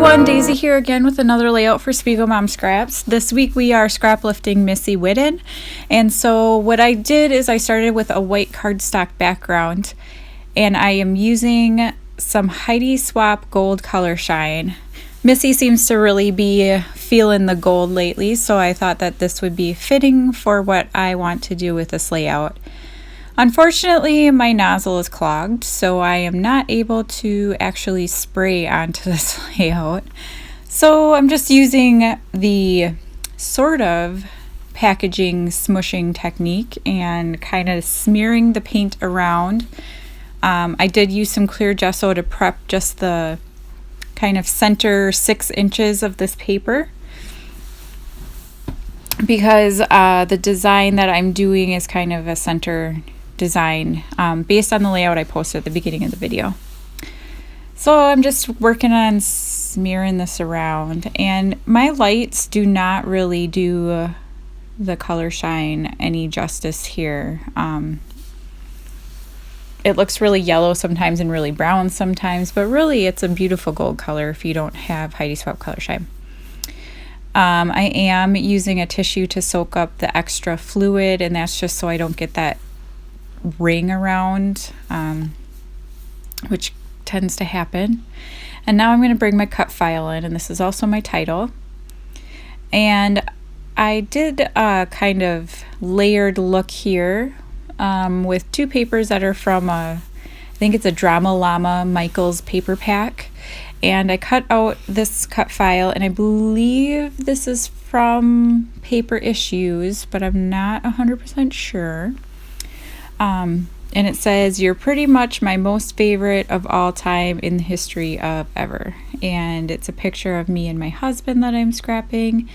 everyone, Daisy here again with another layout for Spiegel Mom Scraps. This week we are scrap lifting Missy Whitten, and so what I did is I started with a white cardstock background, and I am using some Heidi Swap Gold Color Shine. Missy seems to really be feeling the gold lately, so I thought that this would be fitting for what I want to do with this layout. Unfortunately, my nozzle is clogged, so I am not able to actually spray onto this layout. So I'm just using the sort of packaging smushing technique and kind of smearing the paint around. I did use some clear gesso to prep just the kind of center 6 inches of this paper, because the design that I'm doing is kind of a center design based on the layout I posted at the beginning of the video. So I'm just working on smearing this around, and my lights do not really do the color shine any justice here. It looks really yellow sometimes and really brown sometimes, but really it's a beautiful gold color if you don't have Heidi Swap Color Shine. I am using a tissue to soak up the extra fluid, and that's just so I don't get that ring around, which tends to happen. And now I'm going to bring my cut file in, and this is also my title. And I did a kind of layered look here with 2 papers that are from I think it's a Drama Llama Michaels paper pack. And I cut out this cut file, and I believe this is from Paper Issues, but I'm not 100% sure. And it says, "You're pretty much my most favorite of all time in the history of ever." And it's a picture of me and my husband that I'm scrapping.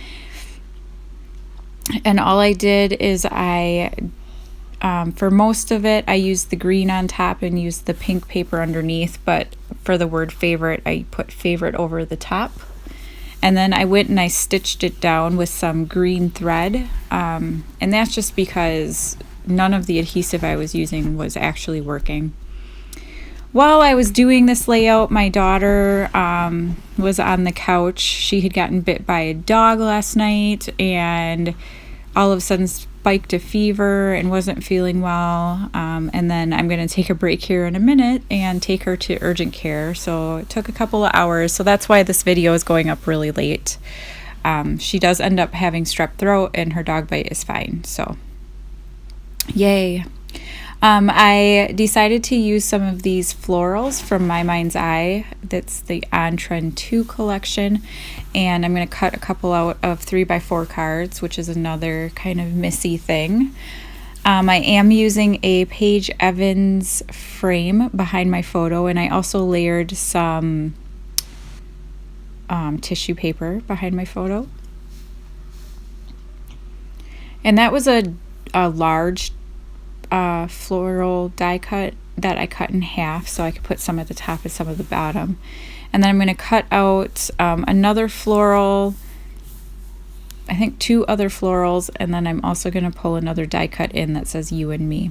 And all I did is for most of it, I used the green on top and used the pink paper underneath, but for the word favorite, I put favorite over the top. And then I went and I stitched it down with some green thread. And that's just because none of the adhesive I was using was actually working. While I was doing this layout, my daughter was on the couch. She had gotten bit by a dog last night and all of a sudden spiked a fever and wasn't feeling well. And then I'm going to take a break here in a minute and take her to urgent care. So it took a couple of hours. So that's why this video is going up really late. She does end up having strep throat, and her dog bite is fine. So yay. I decided to use some of these florals from My Mind's Eye. That's the On Trend 2 collection. And I'm going to cut a couple out of 3x4 cards, which is another kind of Missy thing. I am using a Paige Evans frame behind my photo, and I also layered some tissue paper behind my photo. And that was a large floral die cut that I cut in half, so I could put some at the top and some at the bottom. And then I'm going to cut out another floral, I think 2 other florals, and then I'm also going to pull another die cut in that says "You and Me."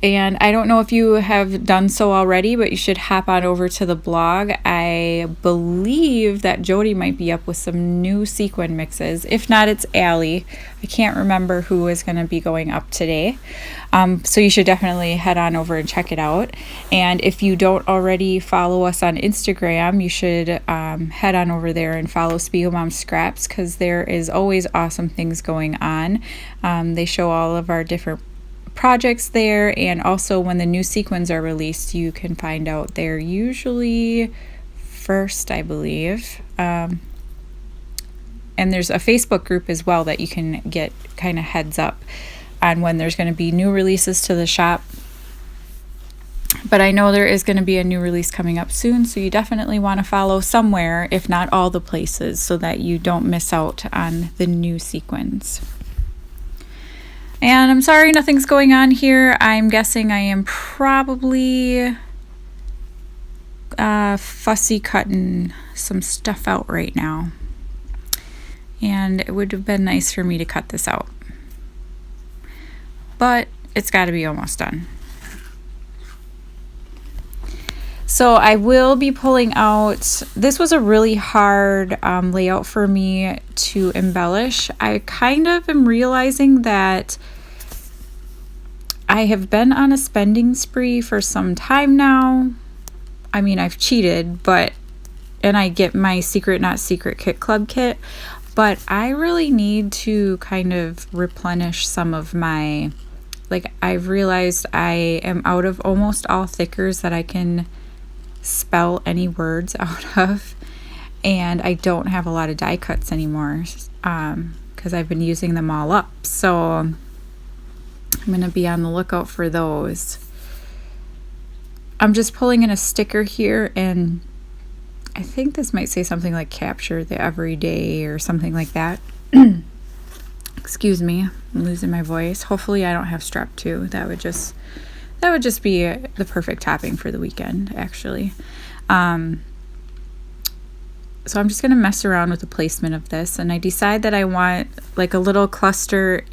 And I don't know if you have done so already, but you should hop on over to the blog. I believe that Jody might be up with some new sequin mixes. If not, it's Allie. I can't remember who is going to be going up today. So you should definitely head on over and check it out. And if you don't already follow us on Instagram, you should head on over there and follow Spiegel Mom Scraps, because there is always awesome things going on. They show all of our different projects there, and also when the new sequins are released, you can find out they're usually first, I believe. And there's a Facebook group as well that you can get kind of heads up on when there's going to be new releases to the shop. But I know there is going to be a new release coming up soon, so you definitely want to follow somewhere, if not all the places, so that you don't miss out on the new sequins. And I'm sorry nothing's going on here. I'm guessing I am probably fussy cutting some stuff out right now. And it would have been nice for me to cut this out. But it's got to be almost done. So I will be pulling out, this was a really hard layout for me to embellish. I kind of am realizing that I have been on a spending spree for some time now. I mean, I've cheated, and I get my Secret Not Secret Kit Club kit, but I really need to kind of replenish some of my, like, I've realized I am out of almost all thickers that I can spell any words out of, and I don't have a lot of die cuts anymore because I've been using them all up. So I'm going to be on the lookout for those. I'm just pulling in a sticker here, and I think this might say something like capture the everyday or something like that. Excuse me, I'm losing my voice. Hopefully I don't have strep too. That would just be the perfect topping for the weekend, actually. So I'm just going to mess around with the placement of this, and I decide that I want like a little cluster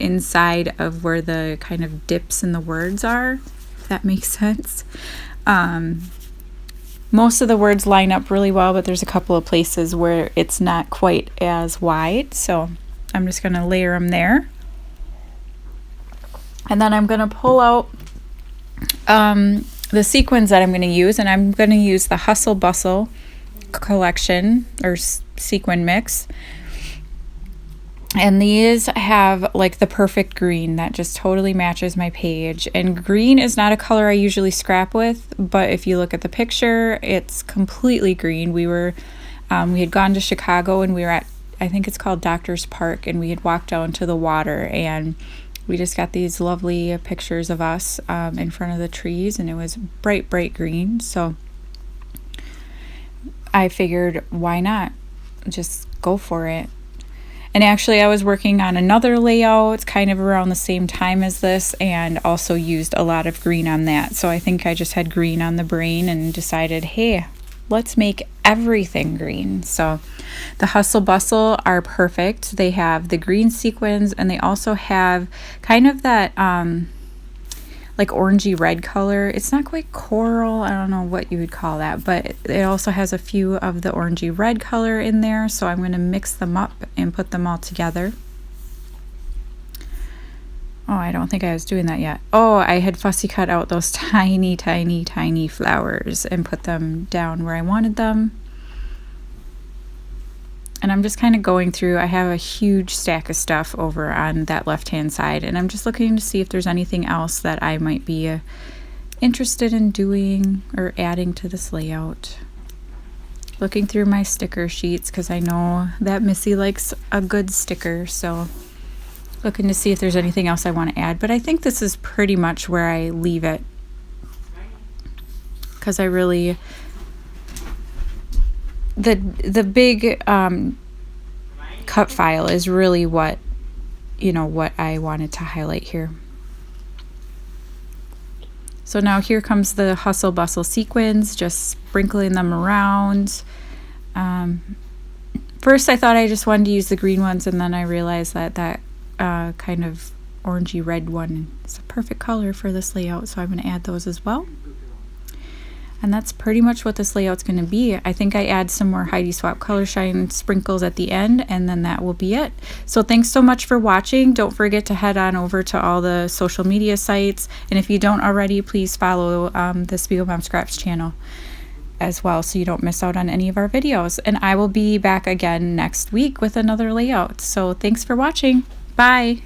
inside of where the kind of dips in the words are, if that makes sense. Most of the words line up really well, but there's a couple of places where it's not quite as wide, so I'm just going to layer them there. And then I'm going to pull out the sequins that I'm going to use, and I'm going to use the Hustle Bustle collection or sequin mix. And these have like the perfect green that just totally matches my page. And green is not a color I usually scrap with, but if you look at the picture, it's completely green. We had gone to Chicago, and we were at, I think it's called Doctor's Park, and we had walked down to the water, and we just got these lovely pictures of us in front of the trees, and it was bright green. So I figured, why not just go for it? And actually I was working on another layout kind of around the same time as this, and also used a lot of green on that. So I think I just had green on the brain and decided, hey, let's make everything green. So the Hustle Bustle are perfect. They have the green sequins, and they also have kind of that like orangey red color. It's not quite coral, I don't know what you would call that, but it also has a few of the orangey red color in there. So I'm going to mix them up and put them all together. Oh, I don't think I was doing that yet. Oh, I had fussy cut out those tiny flowers and put them down where I wanted them. And I'm just kind of going through, I have a huge stack of stuff over on that left-hand side, and I'm just looking to see if there's anything else that I might be interested in doing or adding to this layout. Looking through my sticker sheets because I know that Missy likes a good sticker, so looking to see if there's anything else I want to add. But I think this is pretty much where I leave it, because I really, the big cut file is really what I wanted to highlight here. So now here comes the Hustle Bustle sequins, just sprinkling them around. First I thought I just wanted to use the green ones, and then I realized that kind of orangey red one is a perfect color for this layout, so I'm going to add those as well. And that's pretty much what this layout's going to be. I think I add some more Heidi Swap Color Shine sprinkles at the end, and then that will be it. So thanks so much for watching. Don't forget to head on over to all the social media sites. And if you don't already, please follow the Spiegel Mom Scraps channel as well, so you don't miss out on any of our videos. And I will be back again next week with another layout. So thanks for watching. Bye.